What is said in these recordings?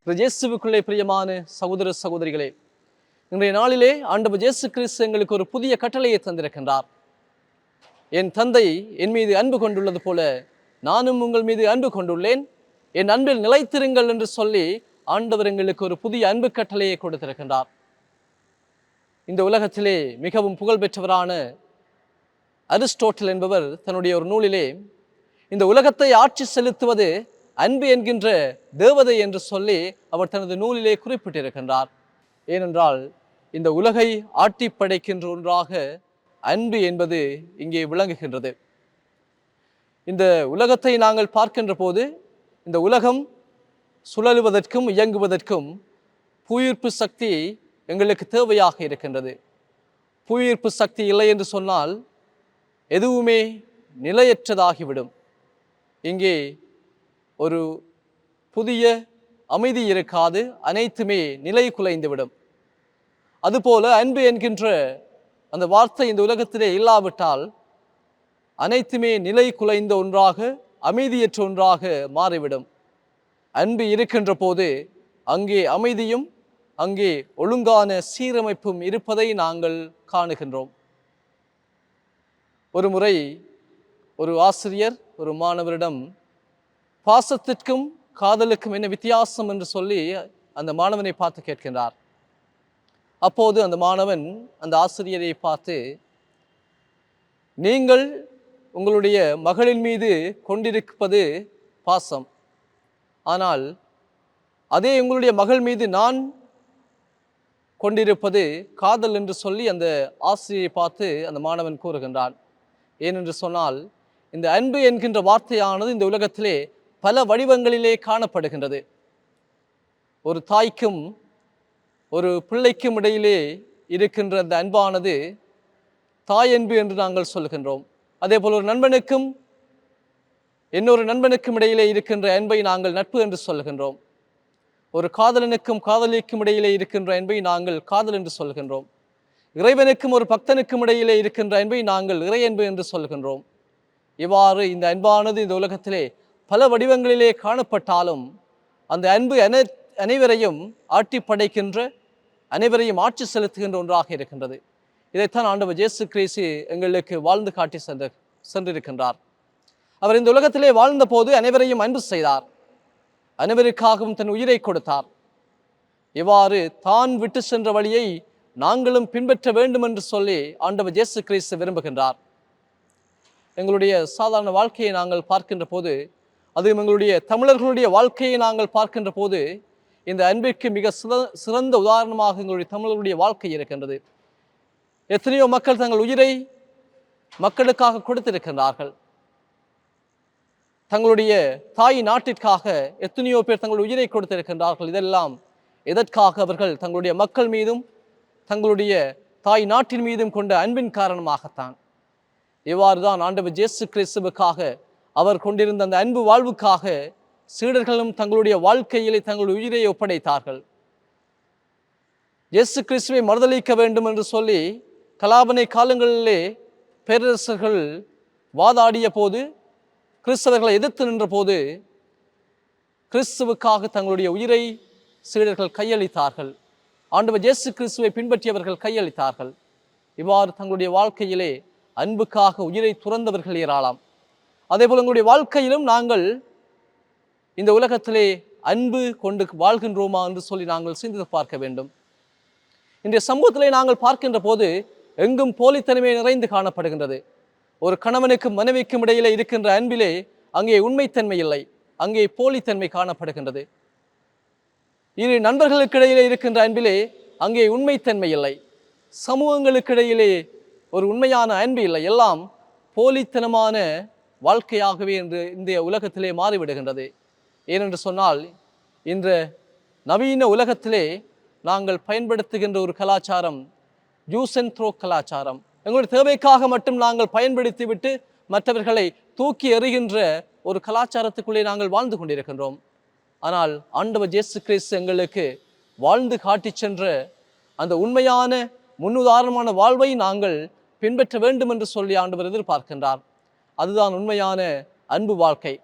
இயேசுவுக்குள்ளே பிரியமான சகோதர சகோதரிகளே, இன்றைய நாளிலே ஆண்டவர் இயேசு கிறிஸ்து எங்களுக்கு ஒரு புதிய கட்டளையை தந்திருக்கின்றார். என் தந்தை என் மீது அன்பு கொண்டுள்ளது போல நானும் உங்கள் மீது அன்பு கொண்டுள்ளேன், என் அன்பில் நிலைத்திருங்கள் என்று சொல்லி ஆண்டவர் எங்களுக்கு ஒரு புதிய அன்பு கட்டளையை கொடுத்திருக்கின்றார். இந்த உலகத்திலே மிகவும் புகழ்பெற்றவரான அரிஸ்டோட்டல் என்பவர் தன்னுடைய ஒரு நூலிலே இந்த உலகத்தை ஆட்சி செலுத்துவது அன்பு என்கின்ற தேவதை என்று சொல்லி அவர் தனது நூலிலே குறிப்பிட்டிருக்கின்றார். ஏனென்றால் இந்த உலகை ஆட்டி படைக்கின்ற ஒன்றாக அன்பு என்பது இங்கே விளங்குகின்றது. இந்த உலகத்தை நாங்கள் பார்க்கின்ற போது இந்த உலகம் சுழலுவதற்கும் இயங்குவதற்கும் புவியீர்ப்பு சக்தி எங்களுக்கு தேவையாக இருக்கின்றது. புவியீர்ப்பு சக்தி இல்லை என்று சொன்னால் எதுவுமே நிலையற்றதாகிவிடும். இங்கே ஒரு புதிய அமைதி இருக்காது, அனைத்துமே நிலை குலைந்துவிடும். அதுபோல அன்பு என்கின்ற அந்த வார்த்தை இந்த உலகத்திலே இல்லாவிட்டால் அனைத்துமே நிலை குலைந்த ஒன்றாக, அமைதியற்ற ஒன்றாக மாறிவிடும். அன்பு இருக்கின்ற போது அங்கே அமைதியும் அங்கே ஒழுங்கான சீரமைப்பும் இருப்பதை நாங்கள் காணுகின்றோம். ஒரு முறை ஒரு ஆசிரியர் ஒரு மாணவரிடம் பாசத்திற்கும் காதலுக்கும் என்ன வித்தியாசம் என்று சொல்லி அந்த மாணவனை பார்த்து கேட்கின்றார். அப்போது அந்த மாணவன் அந்த ஆசிரியரை பார்த்து, நீங்கள் உங்களுடைய மகளின் மீது கொண்டிருப்பது பாசம், ஆனால் அதே உங்களுடைய மகள் மீது நான் கொண்டிருப்பது காதல் என்று சொல்லி அந்த ஆசிரியை பார்த்து அந்த மாணவன் கூறுகின்றான். ஏனென்று சொன்னால் இந்த அன்பு என்கின்ற வார்த்தையானது இந்த உலகத்திலே பல வடிவங்களிலே காணப்படுகின்றது. ஒரு தாய்க்கும் ஒரு பிள்ளைக்கும் இடையிலே இருக்கின்ற அந்த அன்பானது தாய் அன்பு என்று நாங்கள் சொல்கின்றோம். அதே போல் ஒரு நண்பனுக்கும் இன்னொரு நண்பனுக்கும் இடையிலே இருக்கின்ற அன்பை நாங்கள் நட்பு என்று சொல்கின்றோம். ஒரு காதலனுக்கும் காதலிக்கும் இடையிலே இருக்கின்ற அன்பை நாங்கள் காதல் என்று சொல்கின்றோம். இறைவனுக்கும் ஒரு பக்தனுக்கும் இடையிலே இருக்கின்ற அன்பை நாங்கள் இறை அன்பு என்று சொல்கின்றோம். இவ்வாறு இந்த அன்பானது இந்த உலகத்திலே பல வடிவங்களிலே காணப்பட்டாலும் அந்த அன்பு அனைவரையும் ஆட்டி படைக்கின்ற, அனைவரையும் ஆட்சி செலுத்துகின்ற ஒன்றாக இருக்கின்றது. இதைத்தான் ஆண்டவர் இயேசு கிறிஸ்து எங்களுக்கு வாழ்ந்து காட்டி சென்றிருக்கின்றார். அவர் இந்த உலகத்திலே வாழ்ந்த போது அனைவரையும் அன்பு செய்தார், அனைவருக்காகவும் தன் உயிரை கொடுத்தார். இவ்வாறு தான் விட்டு சென்ற வழியை நாங்களும் பின்பற்ற வேண்டும் என்று சொல்லி ஆண்டவர் இயேசு கிறிஸ்து விரும்புகின்றார். எங்களுடைய சாதாரண வாழ்க்கையை நாங்கள் பார்க்கின்ற போது, அதுவும் எங்களுடைய தமிழர்களுடைய வாழ்க்கையை நாங்கள் பார்க்கின்ற போது இந்த அன்பிற்கு மிக சிறந்த உதாரணமாக எங்களுடைய தமிழர்களுடைய வாழ்க்கை இருக்கின்றது. எத்தனையோ மக்கள் தங்கள் உயிரை மக்களுக்காக கொடுத்திருக்கின்றார்கள். தங்களுடைய தாய் நாட்டிற்காக எத்தனையோ பேர் தங்கள் உயிரை கொடுத்திருக்கின்றார்கள். இதெல்லாம் எதற்காக? அவர்கள் தங்களுடைய மக்கள் மீதும் தங்களுடைய தாய் நாட்டின் மீதும் கொண்ட அன்பின் காரணமாகத்தான். இவ்வாறு தான் ஆண்டவர் இயேசு கிறிஸ்துவுக்காக அவர் கொண்டிருந்த அந்த அன்பு வாழ்வுக்காக சீடர்களும் தங்களுடைய வாழ்க்கையிலே தங்களுடைய உயிரை ஒப்படைத்தார்கள். இயேசு கிறிஸ்துவை மறுதலிக்க வேண்டும் என்று சொல்லி கலாபனை காலங்களிலே பேரரசர்கள் வாதாடிய போது, கிறிஸ்தவர்களை எதிர்த்து நின்ற போது கிறிஸ்துவுக்காக தங்களுடைய உயிரை சீடர்கள் கையளித்தார்கள். ஆண்டவர் இயேசு கிறிஸ்துவை பின்பற்றியவர்கள் கையளித்தார்கள். இவ்வாறு தங்களுடைய வாழ்க்கையிலே அன்புக்காக உயிரை துறந்தவர்கள் ஏராளம். அதே போல் எங்களுடைய வாழ்க்கையிலும் நாங்கள் இந்த உலகத்திலே அன்பு கொண்டு வாழ்கின்றோமா என்று சொல்லி நாங்கள் சிந்தித்து பார்க்க வேண்டும். இன்றைய சமூகத்திலே நாங்கள் பார்க்கின்ற போது எங்கும் போலித்தனமே நிறைந்து காணப்படுகின்றது. ஒரு கணவனுக்கும் மனைவிக்கும் இடையிலே இருக்கின்ற அன்பிலே அங்கே உண்மைத்தன்மை இல்லை, அங்கே போலித்தன்மை காணப்படுகின்றது. இரு நண்பர்களுக்கு இடையிலே இருக்கின்ற அன்பிலே அங்கே உண்மைத்தன்மை இல்லை. சமூகங்களுக்கு இடையிலே ஒரு உண்மையான அன்பு இல்லை, எல்லாம் போலித்தனமான வாழ்க்கையாகவே என்று இந்த உலகத்திலே மாறிவிடுகின்றது. ஏனென்று சொன்னால் இந்த நவீன உலகத்திலே நாங்கள் பயன்படுத்துகின்ற ஒரு கலாச்சாரம் யூஸ் அண்ட் த்ரோ கலாச்சாரம். எங்களுடைய தேவைக்காக மட்டும் நாங்கள் பயன்படுத்தி விட்டு மற்றவர்களை தூக்கி எறிகின்ற ஒரு கலாச்சாரத்துக்குள்ளே நாங்கள் வாழ்ந்து கொண்டிருக்கின்றோம். ஆனால் ஆண்டவர் இயேசு கிறிஸ்து எங்களுக்கு வாழ்ந்து காட்டி சென்ற அந்த உண்மையான முன்னுதாரணமான வாழ்வை நாங்கள் பின்பற்ற வேண்டும் என்று சொல்லி ஆண்டவர் எதிர்பார்க்கின்றார். அதுதான் உண்மையான அன்பு வாழ்க்கை.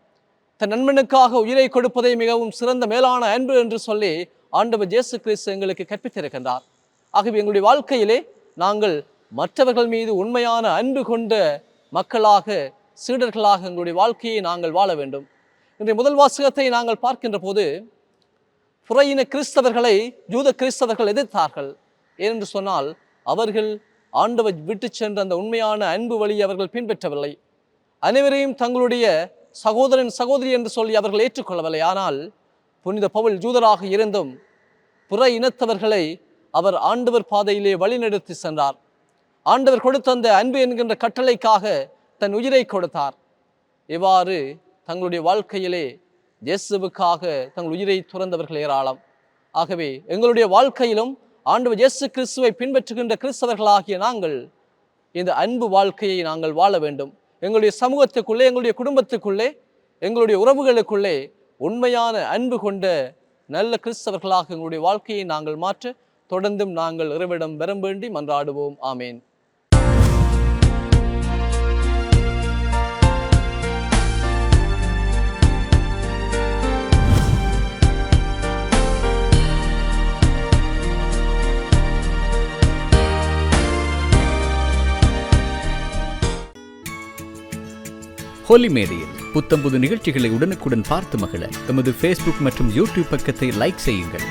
தன் நண்பனுக்காக உயிரை கொடுப்பதை மிகவும் சிறந்த மேலான அன்பு என்று சொல்லி ஆண்டவர் இயேசு கிறிஸ்து எங்களுக்கு கற்பித்திருக்கின்றார். ஆகவே எங்களுடைய வாழ்க்கையிலே நாங்கள் மற்றவர்கள் மீது உண்மையான அன்பு கொண்ட மக்களாக, சீடர்களாக எங்களுடைய வாழ்க்கையை நாங்கள் வாழ வேண்டும். இன்றைய முதல் வாசகத்தை நாங்கள் பார்க்கின்ற போது, புறையின கிறிஸ்தவர்களை யூத கிறிஸ்தவர்கள் எதிர்த்தார்கள். ஏனென்று சொன்னால், அவர்கள் ஆண்டவர் விட்டு சென்ற அந்த உண்மையான அன்பு வழியை அவர்கள் பின்பற்றவில்லை. அனைவரையும் தங்களுடைய சகோதரன் சகோதரி என்று சொல்லி அவர்கள் ஏற்றுக்கொள்ளவில்லை. ஆனால் புனித பவுல் யூதராக இருந்தும் புற இனத்தவர்களை அவர் ஆண்டவர் பாதையிலே வழிநடத்தி சென்றார். ஆண்டவர் கொடுத்த அந்த அன்பு என்கின்ற கட்டளைக்காக தன் உயிரை கொடுத்தார். இவ்வாறு தங்களுடைய வாழ்க்கையிலே இயேசுவுக்காக தங்கள் உயிரை துறந்தவர்கள் ஏராளம். ஆகவே எங்களுடைய வாழ்க்கையிலும் ஆண்டவர் இயேசு கிறிஸ்துவை பின்பற்றுகின்ற கிறிஸ்தவர்களாகிய நாங்கள் இந்த அன்பு வாழ்க்கையை நாங்கள் வாழ வேண்டும். எங்களுடைய சமூகத்துக்குள்ளே, எங்களுடைய குடும்பத்துக்குள்ளே, எங்களுடைய உறவுகளுக்குள்ளே உண்மையான அன்பு கொண்ட நல்ல கிறிஸ்தவர்களாக எங்களுடைய வாழ்க்கையை நாங்கள் மாற்ற தொடர்ந்தும் நாங்கள் இறைவனிடம் வரம் வேண்டி மன்றாடுவோம். ஆமேன். ஹோலி மேடையில் புத்தம்புது நிகழ்ச்சிகளை உடனுக்குடன் பார்த்து மகிழ எமது ஃபேஸ்புக் மற்றும் யூடியூப் பக்கத்தை லைக் செய்யுங்கள்.